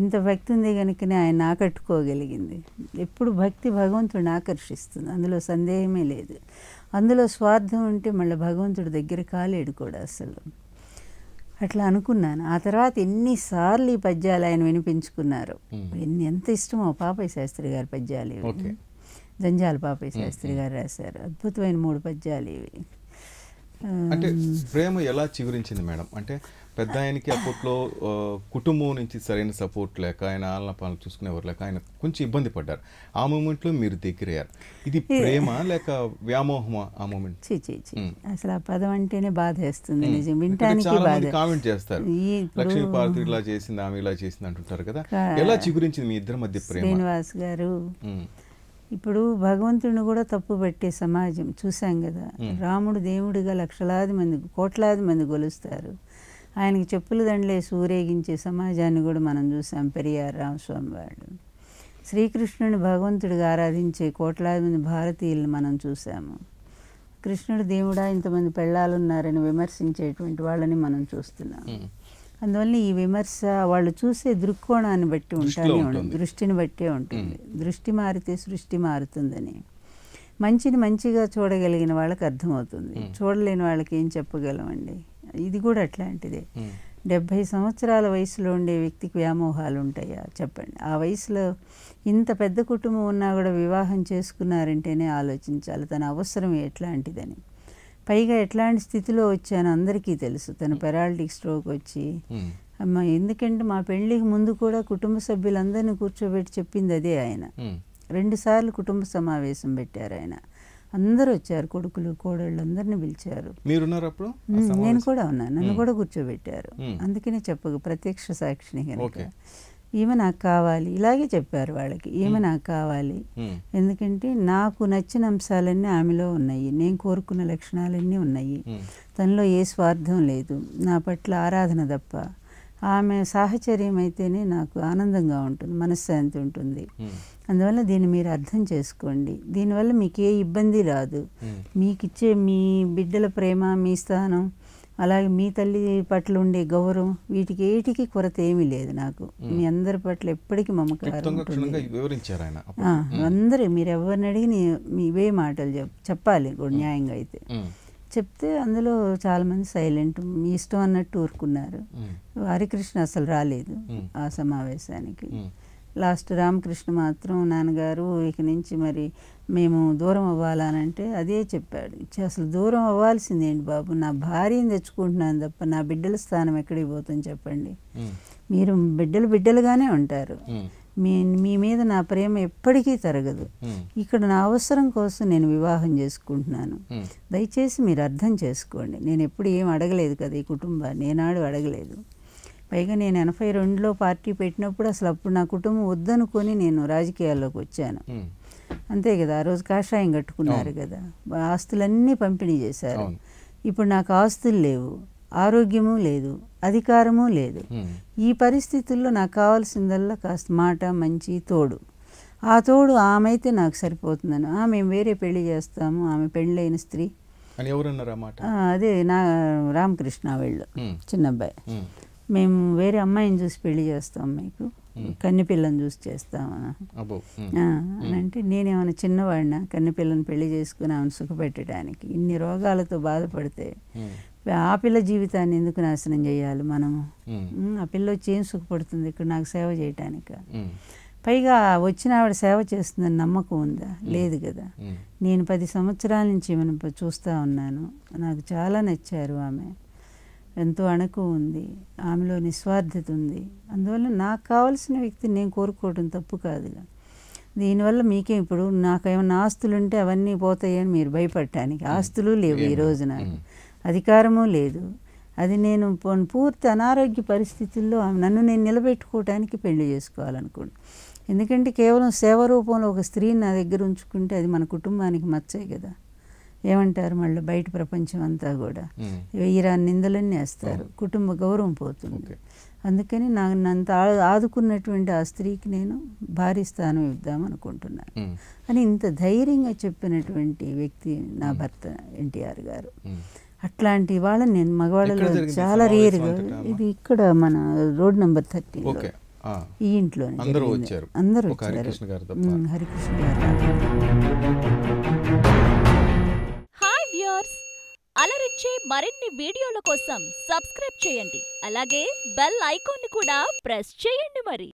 ఇంత భక్తి ఉంది కనుకనే ఆయన ఆకట్టుకోగలిగింది. ఎప్పుడు భక్తి భగవంతుడిని ఆకర్షిస్తుంది, అందులో సందేహమే లేదు. అందులో స్వార్థం ఉంటే మళ్ళీ భగవంతుడి దగ్గర కాలేడు కూడా అసలు. అట్లా అనుకున్నాను. ఆ తర్వాత ఎన్నిసార్లు ఈ పద్యాలు ఆయన వినిపించుకున్నారు. ఎంత ఇష్టమో పాపయ్య శాస్త్రి గారి పద్యాలు ఇవి. జంజాల పాపయ్య శాస్త్రి గారు రాశారు. అద్భుతమైన 3 పద్యాలు ఇవి. అంటే ప్రేమ ఎలా చిగురించింది మేడం? అంటే పెద్ద ఆయనకి అప్పట్లో కుటుంబం నుంచి సరైన సపోర్ట్ లేక, ఆయన ఆలన పాలన చూసుకునేవారు లేక, ఆయన కొంచెం ఇబ్బంది పడ్డారు. ఆ మూమెంట్లో మీరు దగ్గరయ్యారు. ఇది ప్రేమ లేక వ్యామోహమా ఆ మూమెంట్? అసలు ఆ పదం అంటేనే బాధ వేస్తుంది. నిజం వింటానికి బాధ. కామెంట్ చేస్తారు, లక్ష్మీపార్వతి ఇలా చేసింది, ఆమె ఇలా చేసింది అంటుంటారు కదా. ఎలా చిగురించింది మీ ఇద్దరి మధ్య ప్రేమ? శ్రీనివాస్ గారు, ఇప్పుడు భగవంతుడిని కూడా తప్పు పెట్టే సమాజం చూసాం కదా. రాముడు దేవుడిగా లక్షలాది మంది, కోట్లాది మంది కొలుస్తారు. ఆయనకి చెప్పులు దండలేసి ఊరేగించే సమాజాన్ని కూడా మనం చూసాం. పెరియార్ రామస్వామి వాళ్ళు. శ్రీకృష్ణుని భగవంతుడిగా ఆరాధించే కోట్లాది మంది భారతీయులను మనం చూసాము. కృష్ణుడు దేవుడా ఇంతమంది పెళ్ళాలు ఉన్నారని విమర్శించేటువంటి వాళ్ళని మనం చూస్తున్నాము. అందువల్ల ఈ విమర్శ వాళ్ళు చూసే దృక్కోణాన్ని బట్టి ఉంటుంది, దృష్టిని బట్టే ఉంటుంది. దృష్టి మారితే సృష్టి మారుతుందని మంచిని మంచిగా చూడగలిగిన వాళ్ళకి అర్థమవుతుంది. చూడలేని వాళ్ళకి ఏం చెప్పగలమండి. ఇది కూడా అట్లాంటిదే. 70 సంవత్సరాల వయసులో ఉండే వ్యక్తికి వ్యామోహాలు ఉంటాయా చెప్పండి? ఆ వయసులో ఇంత పెద్ద కుటుంబం ఉన్నా కూడా వివాహం చేసుకున్నారంటేనే ఆలోచించాలి తన అవసరం ఎట్లాంటిదని. పైగా ఎట్లాంటి స్థితిలో వచ్చానో అందరికీ తెలుసు. తన పెరాలిటిక్ స్ట్రోక్ వచ్చి అమ్మ, ఎందుకంటే మా పెళ్ళికి ముందు కూడా కుటుంబ సభ్యులందరినీ కూర్చోబెట్టి చెప్పింది అదే. ఆయన 2 సార్లు కుటుంబ సమావేశం పెట్టారు ఆయన. అందరూ వచ్చారు, కొడుకులు కోడళ్ళు అందరినీ పిలిచారు. నేను కూడా ఉన్నాను, నన్ను కూడా కూర్చోబెట్టారు. అందుకనే ప్రత్యక్ష సాక్షిని కనుక ఈమె నాకు కావాలి ఇలాగే చెప్పారు వాళ్ళకి. ఈమె నాకు కావాలి, ఎందుకంటే నాకు నచ్చిన అంశాలన్నీ ఆమెలో ఉన్నాయి, నేను కోరుకున్న లక్షణాలన్నీ ఉన్నాయి, తనలో ఏ స్వార్థం లేదు, నా పట్ల ఆరాధన తప్ప. ఆమె సాహచర్యం అయితేనే నాకు ఆనందంగా ఉంటుంది, మనశ్శాంతి ఉంటుంది. అందువల్ల దీన్ని మీరు అర్థం చేసుకోండి. దీనివల్ల మీకు ఏ ఇబ్బంది రాదు. మీకు ఇచ్చే మీ బిడ్డల ప్రేమ, మీ స్థానం, అలాగే మీ తల్లి పట్ల ఉండే గౌరవం, వీటికి ఏటికి కొరత ఏమీ లేదు నాకు. మీ అందరి పట్ల ఎప్పటికీ మమకారం ఉంటుంది. అందరూ మీరు ఎవరిని అడిగి ఇవే మాటలు చెప్పాలి కూడా, న్యాయంగా అయితే చెప్తే. అందులో చాలామంది సైలెంట్, మీ ఇష్టం అన్నట్టు ఊరుకున్నారు. హరికృష్ణ అసలు రాలేదు ఆ సమావేశానికి. లాస్ట్ రామకృష్ణ మాత్రం, నాన్నగారు ఇక నుంచి మరి మేము దూరం అవ్వాలనంటే అదే చెప్పాడు. అసలు దూరం అవ్వాల్సిందేంటి బాబు, నా భార్యని తెచ్చుకుంటున్నాను తప్ప నా బిడ్డల స్థానం ఎక్కడికి పోతుంది చెప్పండి. మీరు బిడ్డలుగానే ఉంటారు. మీ మీద నా ప్రేమ ఎప్పటికీ తరగదు. ఇక్కడ నా అవసరం కోసం నేను వివాహం చేసుకుంటున్నాను. దయచేసి మీరు అర్థం చేసుకోండి. నేను ఎప్పుడు ఏం అడగలేదు కదా ఈ కుటుంబాన్ని, ఏనాడు అడగలేదు. పైగా నేను 82లో పార్టీ పెట్టినప్పుడు అసలు అప్పుడు నా కుటుంబం వద్దనుకొని నేను రాజకీయాల్లోకి వచ్చాను. అంతే కదా, ఆ రోజు కాషాయం కట్టుకున్నారు కదా, ఆస్తులన్నీ పంపిణీ చేశారు. ఇప్పుడు నాకు ఆస్తులు లేవు, ఆరోగ్యము లేదు, అధికారము లేదు. ఈ పరిస్థితుల్లో నాకు కావాల్సిందల్లా కాస్త మాట, మంచి తోడు. ఆ తోడు ఆమె అయితే నాకు సరిపోతుందని. మేము వేరే పెళ్లి చేస్తాము, ఆమె పెళ్ళైన స్త్రీ. అదే నా రామకృష్ణ వీళ్ళు చిన్నబ్బాయి, మేము వేరే అమ్మాయిని చూసి పెళ్లి చేస్తాం, మీకు కన్నెపిల్లని చూసి చేస్తామని అంటే, నేనేమైనా చిన్నవాడినా కన్నెపిల్లని పెళ్లి చేసుకుని ఆమెను సుఖపెట్టడానికి? ఇన్ని రోగాలతో బాధపడితే ఆ పిల్ల జీవితాన్ని ఎందుకు నాశనం చేయాలి మనము? ఆ పిల్ల వచ్చి ఏం సుఖపడుతుంది ఇక్కడ నాకు సేవ చేయటానిక? పైగా వచ్చిన ఆవిడ సేవ చేస్తుందని నమ్మకం ఉందా? లేదు కదా. నేను 10 సంవత్సరాల నుంచి మనం చూస్తూ ఉన్నాను. నాకు చాలా నచ్చారు ఆమె. ఎంతో అణకు ఉంది, ఆమెలో నిస్వార్థత ఉంది. అందువల్ల నాకు కావాల్సిన వ్యక్తిని నేను కోరుకోవడం తప్పు కాదుగా. దీనివల్ల మీకేం, ఇప్పుడు నాకేమన్నా ఆస్తులు ఉంటే అవన్నీ పోతాయని మీరు భయపడటానికి? ఆస్తులు లేవు ఈరోజు, నాకు అధికారము లేదు. అది నేను పూర్తి అనారోగ్య పరిస్థితుల్లో నన్ను నేను నిలబెట్టుకోవడానికి పెళ్లి చేసుకోవాలనుకోండి. ఎందుకంటే కేవలం సేవ రూపంలో ఒక స్త్రీని నా దగ్గర ఉంచుకుంటే అది మన కుటుంబానికి మచ్చే కదా. ఏమంటారు మళ్ళీ బయట ప్రపంచం అంతా కూడా 1000 నిందలన్నీ వేస్తారు, కుటుంబ గౌరవం పోతుంది. అందుకని నన్నంత ఆదుకున్నటువంటి ఆ స్త్రీకి నేను భారీ స్థానం ఇద్దామనుకుంటున్నాను అని ఇంత ధైర్యంగా చెప్పినటువంటి వ్యక్తి నా భర్త ఎన్టీఆర్ గారు. అట్లాంటి వాళ్ళని నేను మగవాళ్ళలో చాలా రేరుగా, ఇది ఇక్కడ మన రోడ్ నెంబర్ 30 ఈ ఇంట్లోనే అందరూ జరిగింది. వచ్చారు. అందరూ ఒక వచ్చారు. హరికృష్ణ గారు తప్ప. హరికృష్ణ గారు. హాయ్ వ్యూయర్స్, అలరించే మరిన్ని వీడియోల కోసం సబ్స్క్రైబ్ చేయండి. అలాగే బెల్ ఐకాన్ కూడా ప్రెస్ చేయండి మరి.